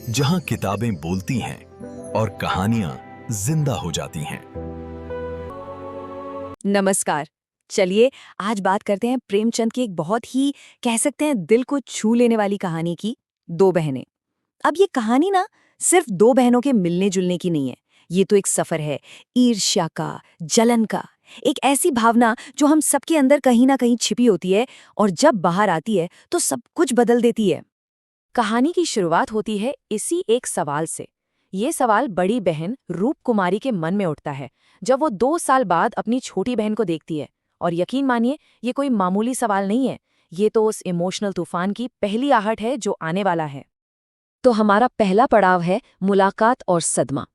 जहां किताबें बोलती हैं और कहानियां जिंदा हो जाती हैं। नमस्कार। चलिए आज बात करते हैं प्रेमचंद की एक बहुत ही कह सकते हैं दिल को छू लेने वाली कहानी की, दो बहनें। अब ये कहानी ना सिर्फ दो बहनों के मिलने जुलने की नहीं है। ये तो एक सफर है, ईर्ष्या का, जलन का, एक ऐसी भावना जो हम सबके अंदर कहीं ना कहीं छिपी होती है और जब बाहर आती है तो सब कुछ बदल देती है। कहानी की शुरुआत होती है इसी एक सवाल से। ये सवाल बड़ी बहन रूप कुमारी के मन में उठता है जब वो 2 साल बाद अपनी छोटी बहन को देखती है। और यकीन मानिए, ये कोई मामूली सवाल नहीं है। ये तो उस इमोशनल तूफान की पहली आहट है जो आने वाला है। तो हमारा पहला पड़ाव है मुलाकात और सदमा।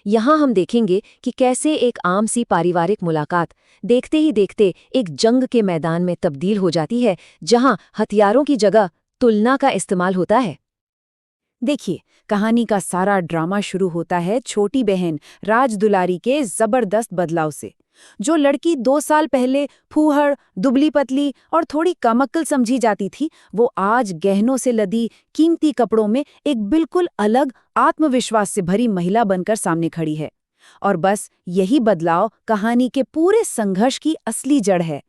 यहाँ हम देखेंगे कि कैसे एक आम सी पारिवारिक मुलाकात देखते ही देखते एक जंग के मैदान में तब्दील हो जाती है, जहाँ हथियारों की जगह तुलना का इस्तेमाल होता है। देखिए, कहानी का सारा ड्रामा शुरू होता है छोटी बहन राज दुलारी के जबरदस्त बदलाव से। जो लड़की 2 साल पहले फूहड़, दुबली पतली और थोड़ी कमक्कल समझी जाती थी, वो आज गहनों से लदी कीमती कपड़ों में एक बिल्कुल अलग, आत्मविश्वास से भरी महिला बनकर सामने खड़ी है। और बस यही बदलाव कहानी के पूरे संघर्ष की असली जड़ है।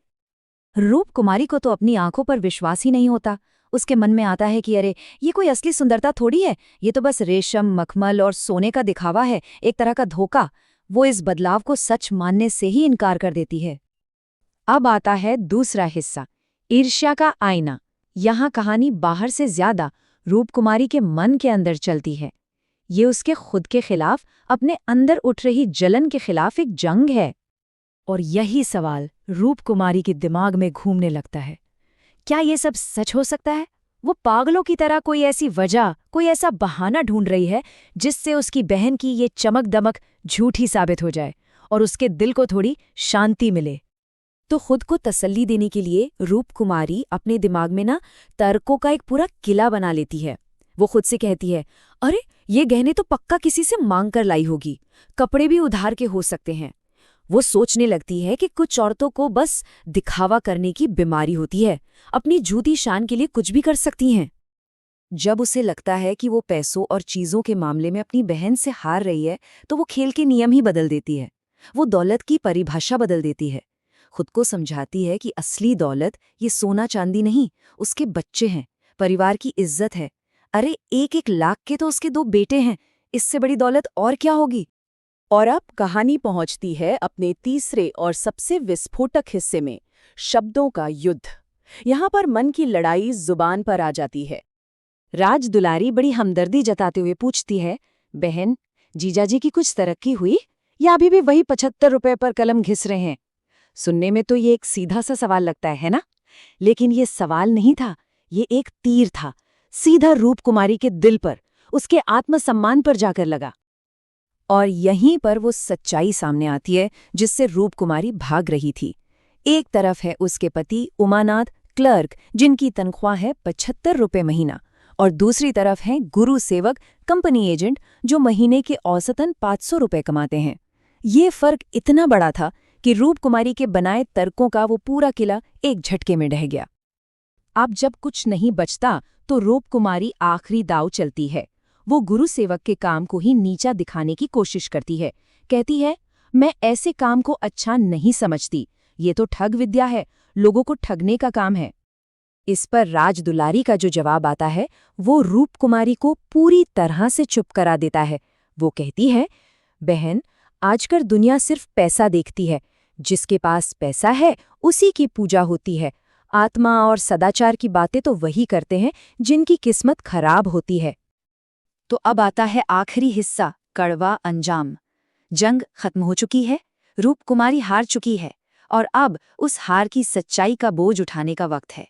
रूप कुमारी को तो अपनी आंखों पर विश्वास ही नहीं होता। उसके मन में आता है कि अरे, ये कोई असली सुंदरता थोड़ी है, ये तो बस रेशम, मखमल और सोने का दिखावा है, एक तरह का धोखा। वो इस बदलाव को सच मानने से ही इनकार कर देती है। अब आता है दूसरा हिस्सा, ईर्ष्या का आईना। यहाँ कहानी बाहर से ज्यादा रूप कुमारी के मन के अंदर चलती है। ये उसके खुद के खिलाफ, अपने अंदर उठ रही जलन के खिलाफ एक जंग है। और यही सवाल रूप कुमारी के दिमाग में घूमने लगता है। क्या ये सब सच हो सकता है? वो पागलों की तरह कोई ऐसी वजह, कोई ऐसा बहाना ढूंढ रही है जिससे उसकी बहन की ये चमक दमक झूठी साबित हो जाए और उसके दिल को थोड़ी शांति मिले। तो खुद को तसल्ली देने के लिए रूप कुमारी अपने दिमाग में ना तर्कों का एक पूरा किला बना लेती है। वो खुद से कहती है, अरे, ये गहने तो पक्का किसी से मांग कर लाई होगी, कपड़े भी उधार के हो सकते हैं। वो सोचने लगती है कि कुछ औरतों को बस दिखावा करने की बीमारी होती है, अपनी झूठी शान के लिए कुछ भी कर सकती हैं। जब उसे लगता है कि वो पैसों और चीजों के मामले में अपनी बहन से हार रही है, तो वो खेल के नियम ही बदल देती है। वो दौलत की परिभाषा बदल देती है। खुद को समझाती है कि असली दौलत ये सोना चांदी नहीं, उसके बच्चे हैं, परिवार की इज्जत है। अरे, 1-1 लाख के तो उसके 2 बेटे हैं, इससे बड़ी दौलत और क्या होगी। और अब कहानी पहुंचती है अपने तीसरे और सबसे विस्फोटक हिस्से में, शब्दों का युद्ध। यहाँ पर मन की लड़ाई जुबान पर आ जाती है। राज दुलारी बड़ी हमदर्दी जताते हुए पूछती है, बहन, जीजाजी की कुछ तरक्की हुई या अभी भी वही 75 रुपए पर कलम घिस रहे हैं? सुनने में तो ये एक सीधा सा सवाल लगता है ना? लेकिन ये सवाल नहीं था, ये एक तीर था, सीधा रूप कुमारी के दिल पर, उसके आत्मसम्मान पर जाकर लगा। और यहीं पर वो सच्चाई सामने आती है जिससे रूप कुमारी भाग रही थी। एक तरफ है उसके पति उमानाथ, क्लर्क, जिनकी तनख्वाह है 75 रुपए महीना, और दूसरी तरफ हैं गुरु सेवक, कंपनी एजेंट, जो महीने के औसतन 500 रुपए कमाते हैं। ये फर्क इतना बड़ा था कि रूप कुमारी के बनाए तर्कों का वो पूरा किला एक झटके में ढह गया। अब जब कुछ नहीं बचता तो रूप कुमारी आखिरी दांव चलती है। वो गुरु सेवक के काम को ही नीचा दिखाने की कोशिश करती है। कहती है, मैं ऐसे काम को अच्छा नहीं समझती, ये तो ठग विद्या है, लोगों को ठगने का काम है। इस पर राज दुलारी का जो जवाब आता है, वो रूप कुमारी को पूरी तरह से चुप करा देता है। वो कहती है, बहन, आजकल दुनिया सिर्फ पैसा देखती है। जिसके पास पैसा है उसी की पूजा होती है। आत्मा और सदाचार की बातें तो वही करते हैं जिनकी किस्मत खराब होती है। तो अब आता है आखिरी हिस्सा, कड़वा अंजाम। जंग खत्म हो चुकी है, रूप कुमारी हार चुकी है, और अब उस हार की सच्चाई का बोझ उठाने का वक्त है।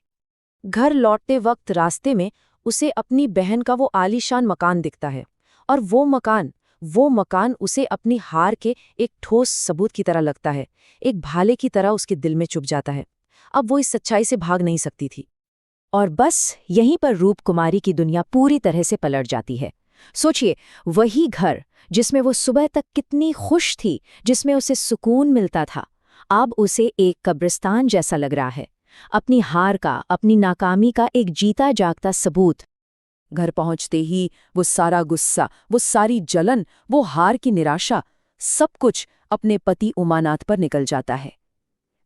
घर लौटते वक्त रास्ते में उसे अपनी बहन का वो आलीशान मकान दिखता है, और वो मकान उसे अपनी हार के एक ठोस सबूत की तरह लगता है, एक भाले की तरह उसके दिल में चुभ जाता है। अब वो इस सच्चाई से भाग नहीं सकती थी। और बस यहीं पर रूप कुमारी की दुनिया पूरी तरह से पलट जाती है। सोचिए, वही घर जिसमें वो सुबह तक कितनी खुश थी, जिसमें उसे सुकून मिलता था, अब उसे एक कब्रिस्तान जैसा लग रहा है। अपनी हार का, अपनी नाकामी का एक जीता जागता सबूत। घर पहुंचते ही वो सारा गुस्सा, वो सारी जलन, वो हार की निराशा, सब कुछ अपने पति उमानाथ पर निकल जाता है।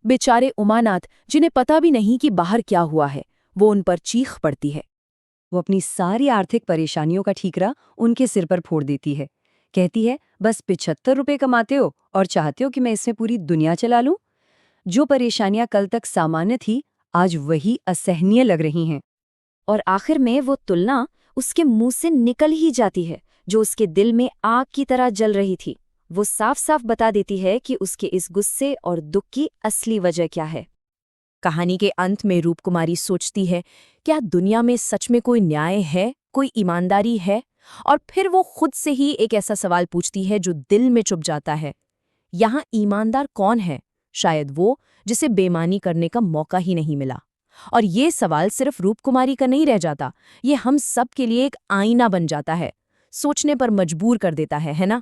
बेचारे उमानाथ, जिन्हें पता भी नहीं कि बाहर क्या हुआ है, वो उन पर चीख पड़ती है। वो अपनी सारी आर्थिक परेशानियों का ठीकरा उनके सिर पर फोड़ देती है। कहती है, बस 75 रुपए कमाते हो और चाहते हो कि मैं इसमें पूरी दुनिया चला लूं? जो परेशानियां कल तक सामान्य थी, आज वही असहनीय लग रही हैं। और आखिर में वो तुलना उसके मुंह से निकल ही जाती है, जो उसके दिल में आग की तरह जल रही थी। वो साफ साफ बता देती है कि उसके इस गुस्से और दुख की असली वजह क्या है। कहानी के अंत में रूपकुमारी सोचती है, क्या दुनिया में सच में कोई न्याय है, कोई ईमानदारी है? और फिर वो खुद से ही एक ऐसा सवाल पूछती है जो दिल में चुभ जाता है। यहाँ ईमानदार कौन है? शायद वो जिसे बेईमानी करने का मौका ही नहीं मिला। और ये सवाल सिर्फ रूपकुमारी का नहीं रह जाता, ये हम सब के लिए एक आईना बन जाता है, सोचने पर मजबूर कर देता है ना?